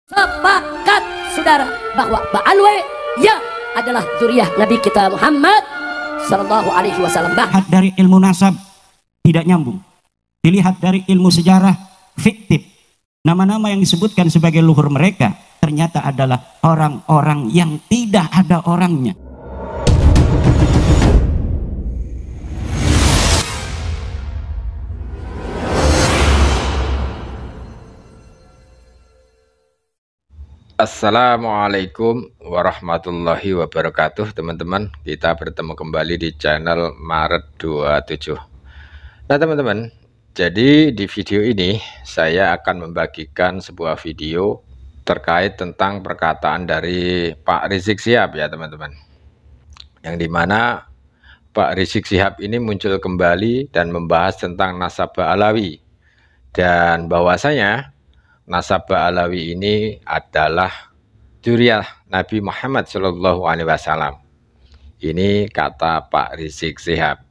Sepakat saudara bahwa Ba'alwi ya adalah zuriyah Nabi kita Muhammad sallallahu alaihi wasallam. Dilihat dari ilmu nasab tidak nyambung, dilihat dari ilmu sejarah fiktif. Nama-nama yang disebutkan sebagai luhur mereka ternyata adalah orang-orang yang tidak ada orangnya. Assalamualaikum warahmatullahi wabarakatuh, teman-teman. Kita bertemu kembali di channel Maret 27. Nah teman-teman, jadi di video ini saya akan membagikan sebuah video terkait tentang perkataan dari Pak Rizik Syihab ya teman-teman, yang dimana Pak Rizik Syihab ini muncul kembali dan membahas tentang nasab Ba'alawi, dan bahwasanya nasab Ba'alawi ini adalah zuriyah Nabi Muhammad Shallallahu Alaihi Wasallam. Ini kata Pak Rizik Syihab.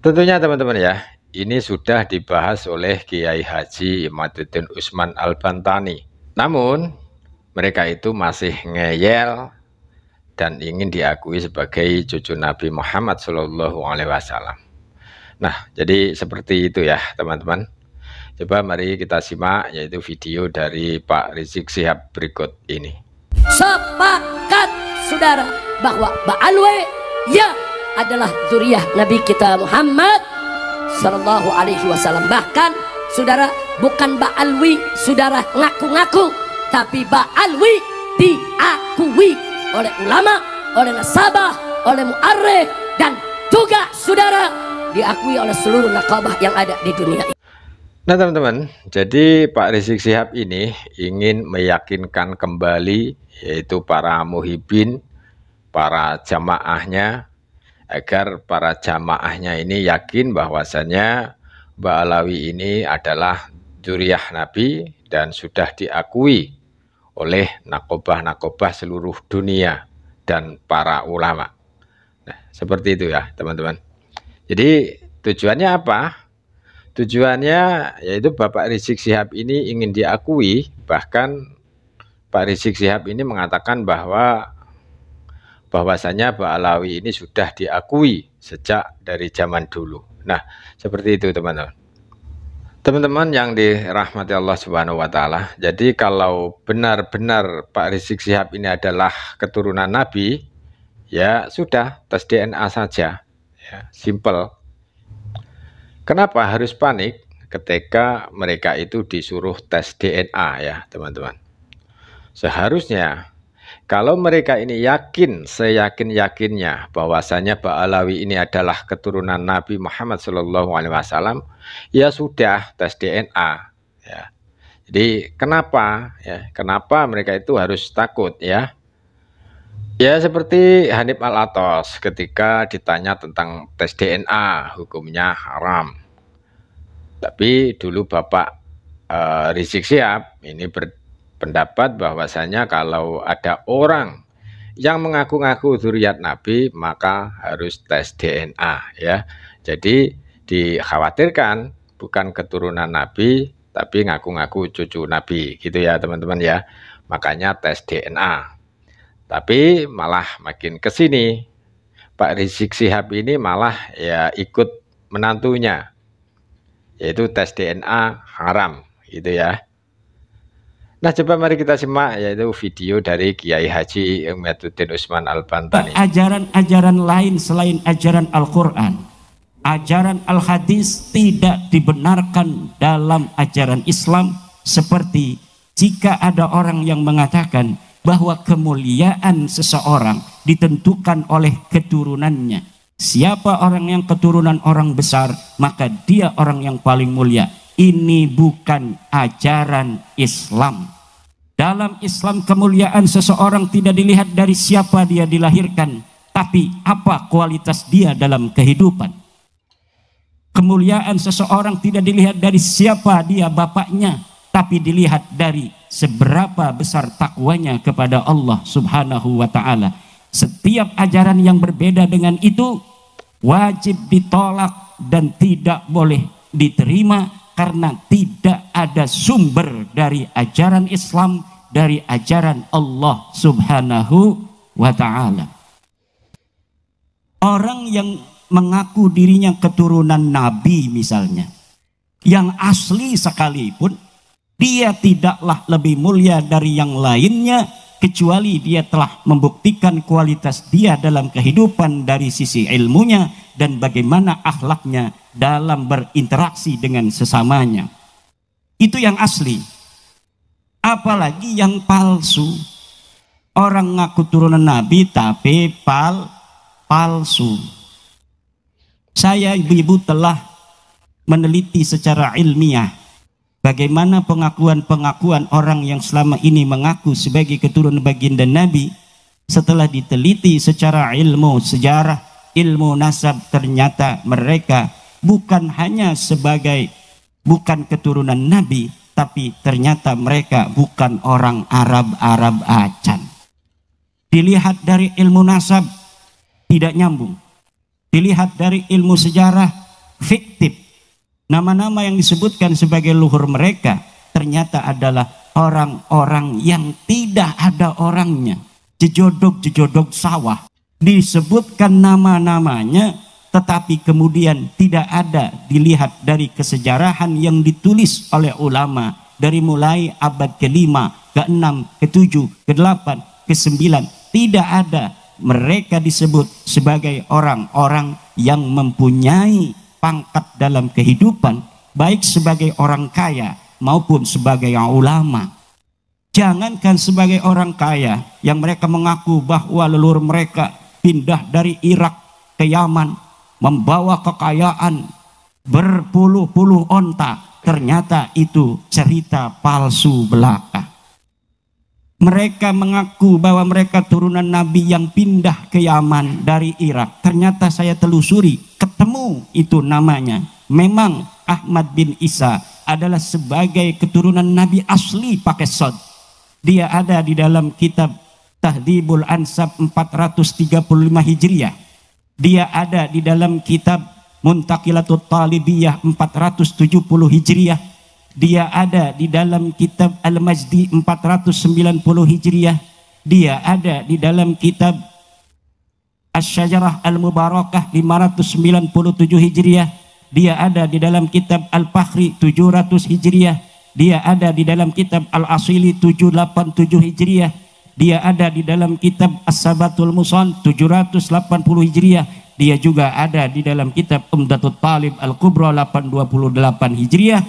Tentunya teman-teman ya, ini sudah dibahas oleh Kiai Haji Imaduddin Usman Al-Bantani. Namun mereka itu masih ngeyel dan ingin diakui sebagai cucu Nabi Muhammad Shallallahu Alaihi Wasallam. Nah, jadi seperti itu ya teman-teman. Coba mari kita simak yaitu video dari Pak Rizik Syihab berikut ini. Sepakat saudara bahwa Ba'alwi ya adalah zuriyah Nabi kita Muhammad sallallahu alaihi wasallam. Bahkan saudara, bukan Ba'alwi saudara ngaku-ngaku, tapi Ba'alwi diakui oleh ulama, oleh nasabah, oleh mu'arrikh, dan juga saudara diakui oleh seluruh nakabah yang ada di dunia ini. Nah teman-teman, jadi Pak Rizik Syihab ini ingin meyakinkan kembali yaitu para muhibin, para jamaahnya, agar para jamaahnya ini yakin bahwasannya Ba'alawi ini adalah zuriyah Nabi dan sudah diakui oleh nakobah-nakobah seluruh dunia dan para ulama. Nah, seperti itu ya teman-teman. Jadi tujuannya apa? Tujuannya yaitu Bapak Rizik Syihab ini ingin diakui, bahkan Pak Rizik Syihab ini mengatakan bahwasanya Ba'alawi ini sudah diakui sejak dari zaman dulu. Nah, seperti itu teman-teman. Teman-teman yang dirahmati Allah Subhanahu wa taala. Jadi kalau benar-benar Pak Rizik Syihab ini adalah keturunan Nabi, ya sudah tes DNA saja. Ya, simple. Kenapa harus panik ketika mereka itu disuruh tes DNA ya teman-teman? Seharusnya kalau mereka ini yakin, seyakin-yakinnya bahwasanya Ba'alawi ini adalah keturunan Nabi Muhammad SAW, ya sudah tes DNA ya. Jadi kenapa ya? Kenapa mereka itu harus takut ya? Ya seperti Hanif Al-Athos ketika ditanya tentang tes DNA, hukumnya haram. Tapi dulu Bapak Rizik Syihab ini berpendapat bahwasanya kalau ada orang yang mengaku-ngaku zuriat Nabi maka harus tes DNA ya. Jadi dikhawatirkan bukan keturunan Nabi tapi ngaku-ngaku cucu Nabi gitu ya teman-teman ya. Makanya tes DNA. Tapi malah makin ke sini Pak Rizik Syihab ini malah ya ikut menantunya, yaitu tes DNA haram gitu ya. Nah coba mari kita simak yaitu video dari Kiai Haji Imaduddin Usman Al-Bantani. Ajaran-ajaran lain selain ajaran Al-Quran, ajaran Al-Hadis tidak dibenarkan dalam ajaran Islam. Seperti jika ada orang yang mengatakan bahwa kemuliaan seseorang ditentukan oleh keturunannya. Siapa orang yang keturunan orang besar, maka dia orang yang paling mulia. Ini bukan ajaran Islam. Dalam Islam kemuliaan seseorang tidak dilihat dari siapa dia dilahirkan, tapi apa kualitas dia dalam kehidupan. Kemuliaan seseorang tidak dilihat dari siapa dia bapaknya, tapi dilihat dari seberapa besar takwanya kepada Allah Subhanahu wa ta'ala. Setiap ajaran yang berbeda dengan itu wajib ditolak dan tidak boleh diterima karena tidak ada sumber dari ajaran Islam, dari ajaran Allah Subhanahu wa ta'ala. Orang yang mengaku dirinya keturunan Nabi misalnya, yang asli sekalipun, dia tidaklah lebih mulia dari yang lainnya kecuali dia telah membuktikan kualitas dia dalam kehidupan dari sisi ilmunya dan bagaimana akhlaknya dalam berinteraksi dengan sesamanya. Itu yang asli. Apalagi yang palsu. Orang ngaku turunan Nabi tapi palsu. Saya ibu-ibu telah meneliti secara ilmiah bagaimana pengakuan-pengakuan orang yang selama ini mengaku sebagai keturunan baginda Nabi. Setelah diteliti secara ilmu sejarah, ilmu nasab, ternyata mereka bukan hanya bukan keturunan Nabi, tapi ternyata mereka bukan orang Arab acan. Dilihat dari ilmu nasab tidak nyambung, dilihat dari ilmu sejarah fiktif. Nama-nama yang disebutkan sebagai luhur mereka ternyata adalah orang-orang yang tidak ada orangnya, jejodok sawah. Disebutkan nama-namanya tetapi kemudian tidak ada dilihat dari kesejarahan yang ditulis oleh ulama dari mulai abad ke-5, ke-6, ke-7, ke-8, ke-9. Tidak ada mereka disebut sebagai orang-orang yang mempunyai pangkat dalam kehidupan, baik sebagai orang kaya maupun sebagai ulama. Jangankan sebagai orang kaya yang mereka mengaku bahwa leluhur mereka pindah dari Irak ke Yaman, membawa kekayaan berpuluh-puluh onta, ternyata itu cerita palsu belaka. Mereka mengaku bahwa mereka turunan Nabi yang pindah ke Yaman dari Irak. Ternyata saya telusuri, ketemu itu namanya. Memang Ahmad bin Isa adalah sebagai keturunan Nabi asli pakai sod. Dia ada di dalam kitab Tahdhibul Ansab 435 Hijriah. Dia ada di dalam kitab Muntaqilatut Talibiyah 470 Hijriah. Dia ada di dalam kitab Al-Majdi 490 Hijriah. Dia ada di dalam kitab Asy-Syajarah Al-Mubarakah 597 Hijriah. Dia ada di dalam kitab Al-Fakhri 700 Hijriah. Dia ada di dalam kitab Al-Asili 787 Hijriah. Dia ada di dalam kitab As-Sabatul Musan 780 Hijriah. Dia juga ada di dalam kitab Umdatut Talib Al-Kubra 828 Hijriah.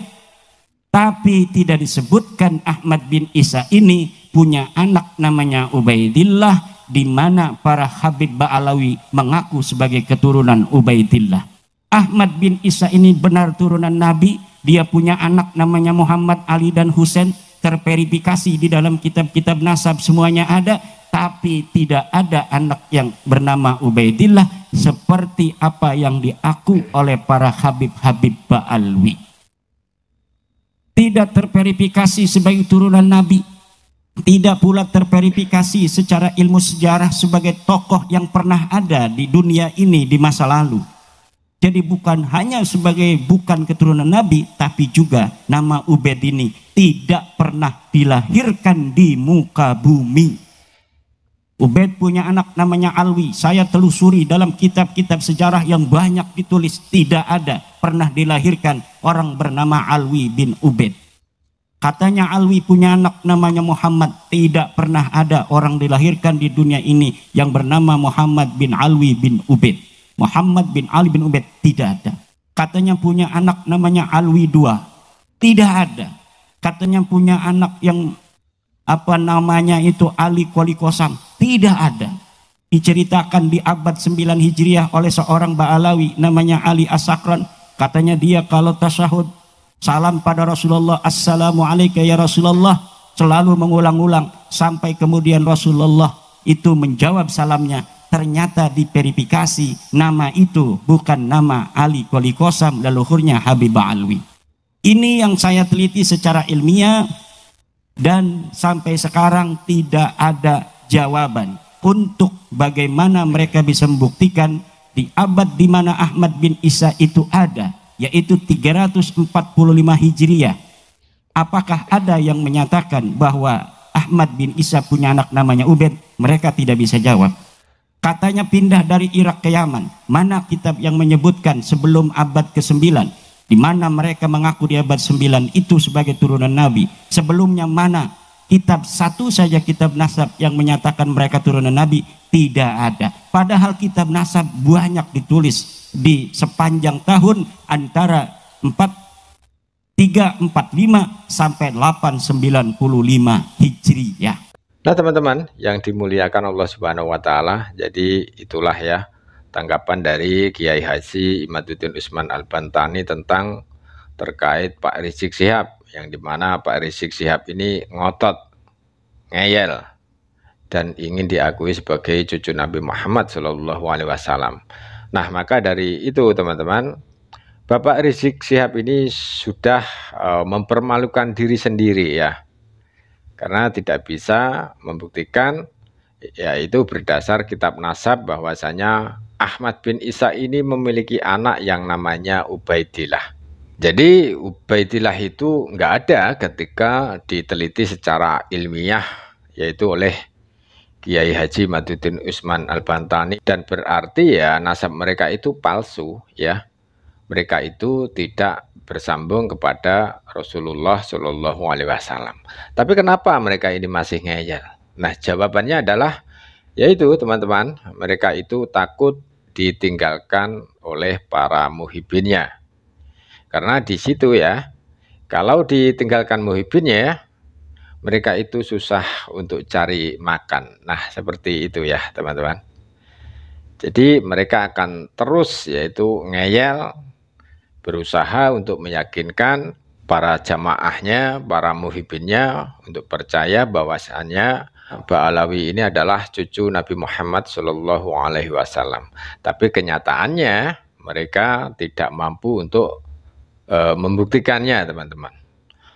Tapi tidak disebutkan Ahmad bin Isa ini punya anak namanya Ubaidillah, di mana para Habib Ba'alawi mengaku sebagai keturunan Ubaidillah. Ahmad bin Isa ini benar turunan Nabi. Dia punya anak namanya Muhammad, Ali dan Husain, terverifikasi di dalam kitab-kitab nasab semuanya ada, tapi tidak ada anak yang bernama Ubaidillah seperti apa yang diaku oleh para Habib-Habib Ba'alawi. Tidak terverifikasi sebagai turunan Nabi, tidak pula terverifikasi secara ilmu sejarah sebagai tokoh yang pernah ada di dunia ini di masa lalu. Jadi bukan hanya sebagai bukan keturunan Nabi, tapi juga nama Ubaid ini tidak pernah dilahirkan di muka bumi. Ubaid punya anak namanya Alwi. Saya telusuri dalam kitab-kitab sejarah yang banyak ditulis, tidak ada pernah dilahirkan orang bernama Alwi bin Ubaid. Katanya Alwi punya anak namanya Muhammad. Tidak pernah ada orang dilahirkan di dunia ini yang bernama Muhammad bin Alwi bin Ubaid. Muhammad bin Ali bin Ubaid tidak ada. Katanya punya anak namanya Alwi II. Tidak ada. Katanya punya anak yang itu Ali Qoli Qasam. Tidak ada. Diceritakan di abad 9 Hijriah oleh seorang Ba'alawi namanya Ali As-Sakran. Katanya dia kalau tasyahud salam pada Rasulullah, Assalamualaikum ya Rasulullah, selalu mengulang-ulang sampai kemudian Rasulullah itu menjawab salamnya. Ternyata diverifikasi nama itu bukan nama Ali Qoli Qasam, leluhurnya Habib Ba'alawi. Ini yang saya teliti secara ilmiah dan sampai sekarang tidak ada jawaban untuk bagaimana mereka bisa membuktikan di abad di mana Ahmad bin Isa itu ada, yaitu 345 Hijriah. Apakah ada yang menyatakan bahwa Ahmad bin Isa punya anak namanya Ubaid? Mereka tidak bisa jawab. Katanya pindah dari Irak ke Yaman. Mana kitab yang menyebutkan sebelum abad ke-9, di mana mereka mengaku di abad 9 itu sebagai turunan Nabi? Sebelumnya mana kitab, satu saja kitab nasab yang menyatakan mereka turunan Nabi? Tidak ada. Padahal kitab nasab banyak ditulis di sepanjang tahun antara 345 sampai 895 Hijriyah. Nah teman-teman yang dimuliakan Allah Subhanahu wa Ta'ala, jadi itulah ya tanggapan dari Kiai Haji Imaduddin Usman Al-Bantani tentang terkait Pak Rizik Syihab, yang dimana Pak Rizik Syihab ini ngotot, ngeyel, dan ingin diakui sebagai cucu Nabi Muhammad SAW. Nah maka dari itu teman-teman, Bapak Rizik Syihab ini sudah mempermalukan diri sendiri ya, karena tidak bisa membuktikan yaitu berdasar kitab nasab bahwasanya Ahmad bin Isa ini memiliki anak yang namanya Ubaidillah. Jadi Ubaidillah itu nggak ada ketika diteliti secara ilmiah, yaitu oleh Kiai Haji Imaduddin Usman Al-Bantani, dan berarti ya nasab mereka itu palsu ya. Mereka itu tidak bersambung kepada Rasulullah Shallallahu Alaihi Wasallam. Tapi kenapa mereka ini masih ngeyel? Nah jawabannya adalah yaitu teman-teman, mereka itu takut ditinggalkan oleh para muhibinnya. Karena di situ ya, kalau ditinggalkan muhibinnya, mereka itu susah untuk cari makan. Nah seperti itu ya teman-teman. Jadi mereka akan terus yaitu ngeyel, berusaha untuk meyakinkan para jamaahnya, para muhibinnya untuk percaya bahwasannya Ba'alawi ini adalah cucu Nabi Muhammad Shallallahu Alaihi Wasallam. Tapi kenyataannya mereka tidak mampu untuk membuktikannya teman-teman.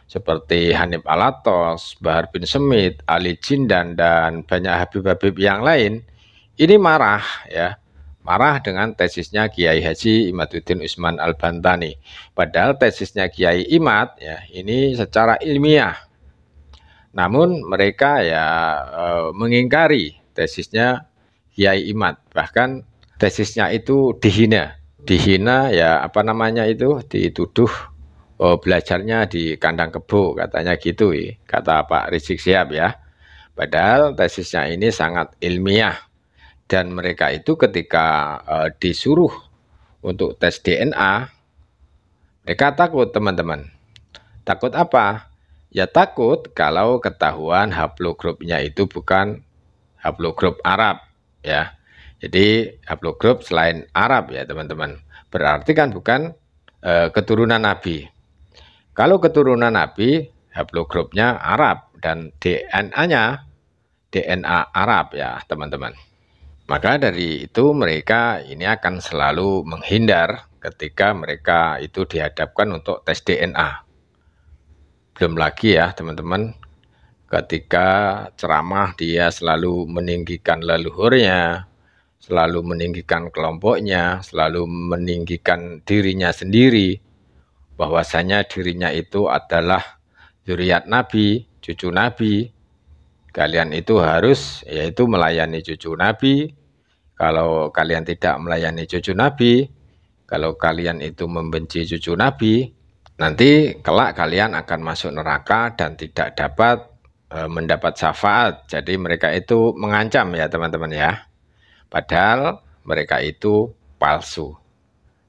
Seperti Hanif Alatos, Bahar bin Semit, Ali Jindan, dan banyak habib-habib yang lain ini marah ya. Marah dengan tesisnya Kiai Haji Imaduddin Usman Al-Bantani. Padahal tesisnya Kiai Imad ya ini secara ilmiah. Namun mereka ya mengingkari tesisnya Kiai Imad. Bahkan tesisnya itu dihina. Dihina ya apa namanya itu, dituduh belajarnya di kandang kebo katanya gitu ya, kata Pak Rizik Syihab ya. Padahal tesisnya ini sangat ilmiah. Dan mereka itu ketika disuruh untuk tes DNA, mereka takut teman-teman. Takut apa? Ya takut kalau ketahuan haplogrupnya itu bukan haplogrup Arab ya. Jadi haplogrup selain Arab ya teman-teman. Berarti kan bukan keturunan Nabi. Kalau keturunan Nabi, haplogrupnya Arab dan DNA-nya DNA Arab ya teman-teman. Maka dari itu mereka ini akan selalu menghindar ketika mereka itu dihadapkan untuk tes DNA. Belum lagi ya teman-teman, ketika ceramah dia selalu meninggikan leluhurnya, selalu meninggikan kelompoknya, selalu meninggikan dirinya sendiri, bahwasanya dirinya itu adalah zuriat Nabi, cucu Nabi. Kalian itu harus yaitu melayani cucu Nabi. Kalau kalian tidak melayani cucu Nabi, kalau kalian itu membenci cucu Nabi, nanti kelak kalian akan masuk neraka dan tidak dapat mendapat syafaat. Jadi mereka itu mengancam ya teman-teman ya. Padahal mereka itu palsu.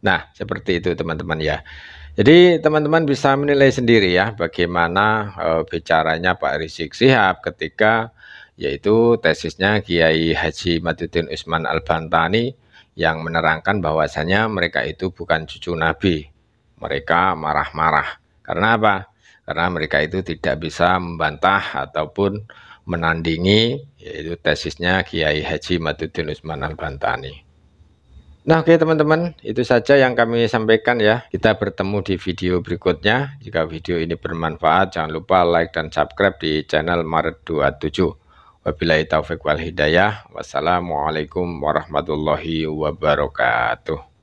Nah seperti itu teman-teman ya. Jadi teman-teman bisa menilai sendiri ya bagaimana bicaranya Pak Rizik Syihab ketika yaitu tesisnya Kiai Haji Imaduddin Usman Al-Bantani yang menerangkan bahwasanya mereka itu bukan cucu Nabi. Mereka marah-marah. Karena apa? Karena mereka itu tidak bisa membantah ataupun menandingi yaitu tesisnya Kiai Haji Imaduddin Usman Al-Bantani. Nah oke teman-teman, itu saja yang kami sampaikan ya. Kita bertemu di video berikutnya. Jika video ini bermanfaat, jangan lupa like dan subscribe di channel Maret 27. Wabillahi taufik wal hidayah. Wassalamualaikum warahmatullahi wabarakatuh.